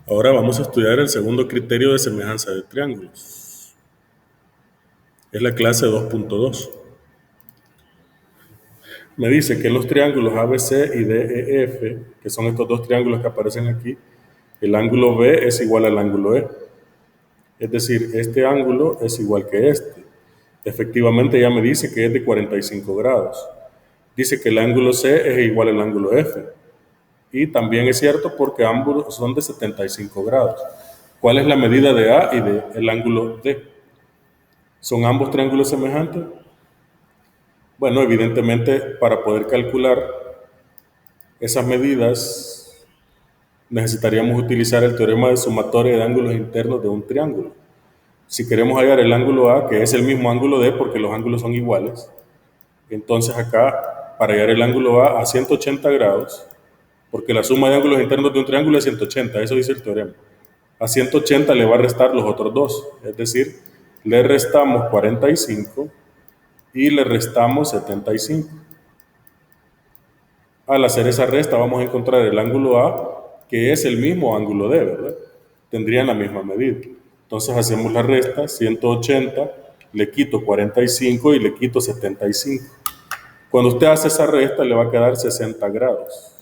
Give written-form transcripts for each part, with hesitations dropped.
Ahora vamos a estudiar el segundo criterio de semejanza de triángulos. Es la clase 2.2. Me dice que los triángulos ABC y DEF, que son estos dos triángulos que aparecen aquí, el ángulo B es igual al ángulo E. Es decir, este ángulo es igual que este. Efectivamente ya me dice que es de 45 grados. Dice que el ángulo C es igual al ángulo F. Y también es cierto porque ambos son de 75 grados. ¿Cuál es la medida de A y del ángulo D? ¿Son ambos triángulos semejantes? Bueno, evidentemente para poder calcular esas medidas necesitaríamos utilizar el teorema de sumatoria de ángulos internos de un triángulo. Si queremos hallar el ángulo A, que es el mismo ángulo D porque los ángulos son iguales, entonces acá para hallar el ángulo A 180 grados, porque la suma de ángulos internos de un triángulo es 180, eso dice el teorema. A 180 le va a restar los otros dos, es decir, le restamos 45 y le restamos 75. Al hacer esa resta vamos a encontrar el ángulo A, que es el mismo ángulo D, ¿verdad? Tendrían la misma medida. Entonces hacemos la resta, 180, le quito 45 y le quito 75. Cuando usted hace esa resta le va a quedar 60 grados.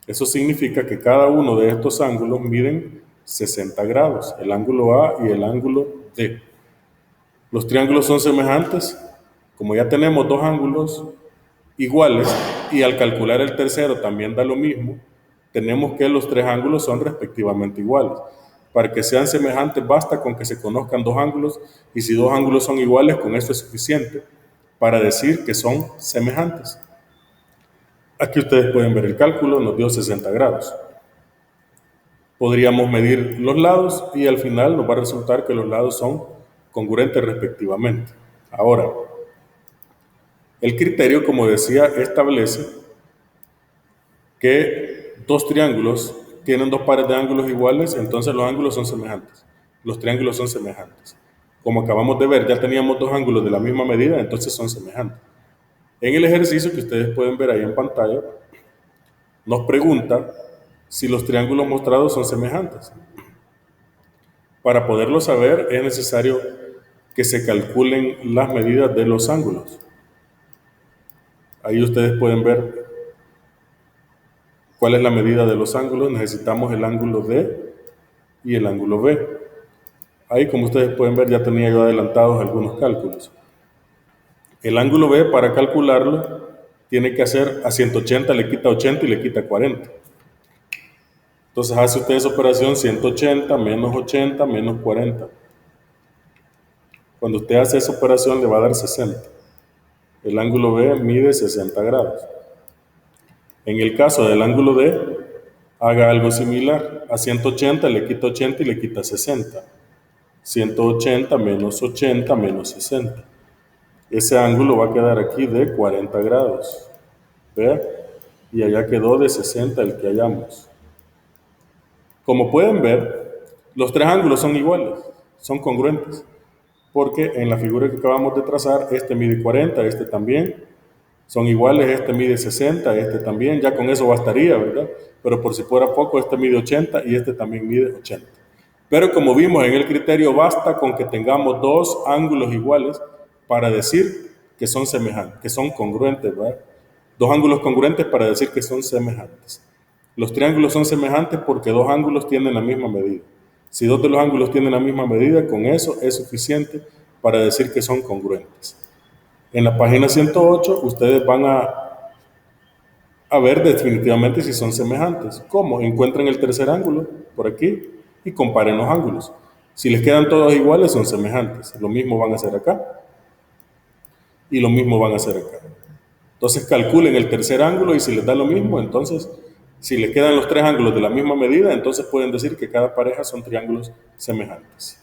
Eso significa que cada uno de estos ángulos miden 60 grados, el ángulo A y el ángulo D. Los triángulos son semejantes. Como ya tenemos dos ángulos iguales y al calcular el tercero también da lo mismo, tenemos que los tres ángulos son respectivamente iguales. Para que sean semejantes basta con que se conozcan dos ángulos y si dos ángulos son iguales, con esto es suficiente para decir que son semejantes. Aquí ustedes pueden ver el cálculo, nos dio 60 grados. Podríamos medir los lados y al final nos va a resultar que los lados son congruentes respectivamente. Ahora, el criterio, como decía, establece que dos triángulos tienen dos pares de ángulos iguales, entonces los ángulos son semejantes. Los triángulos son semejantes. Como acabamos de ver, ya teníamos dos ángulos de la misma medida, entonces son semejantes. En el ejercicio que ustedes pueden ver ahí en pantalla, nos pregunta si los triángulos mostrados son semejantes. Para poderlo saber es necesario que se calculen las medidas de los ángulos. Ahí ustedes pueden ver cuál es la medida de los ángulos. Necesitamos el ángulo D y el ángulo B. Ahí, como ustedes pueden ver, ya tenía yo adelantados algunos cálculos. El ángulo B, para calcularlo, tiene que hacer a 180, le quita 80 y le quita 40. Entonces hace usted esa operación 180 menos 80 menos 40. Cuando usted hace esa operación le va a dar 60. El ángulo B mide 60 grados. En el caso del ángulo D, haga algo similar. A 180 le quita 80 y le quita 60. 180 menos 80 menos 60. Ese ángulo va a quedar aquí de 40 grados. ¿Ve? Y allá quedó de 60 el que hallamos. Como pueden ver, los tres ángulos son iguales, son congruentes, porque en la figura que acabamos de trazar, este mide 40, este también, son iguales, este mide 60, este también, ya con eso bastaría, ¿verdad? Pero por si fuera poco, este mide 80 y este también mide 80. Pero como vimos en el criterio, basta con que tengamos dos ángulos iguales para decir que son semejantes, que son congruentes, ¿verdad? Dos ángulos congruentes para decir que son semejantes. Los triángulos son semejantes porque dos ángulos tienen la misma medida. Si dos de los ángulos tienen la misma medida, con eso es suficiente para decir que son congruentes. En la página 108 ustedes van a ver definitivamente si son semejantes. ¿Cómo? Encuentren el tercer ángulo por aquí y comparen los ángulos. Si les quedan todos iguales, son semejantes. Lo mismo van a hacer acá y lo mismo van a hacer acá. Entonces calculen el tercer ángulo y si les da lo mismo, entonces si les quedan los tres ángulos de la misma medida, entonces pueden decir que cada pareja son triángulos semejantes.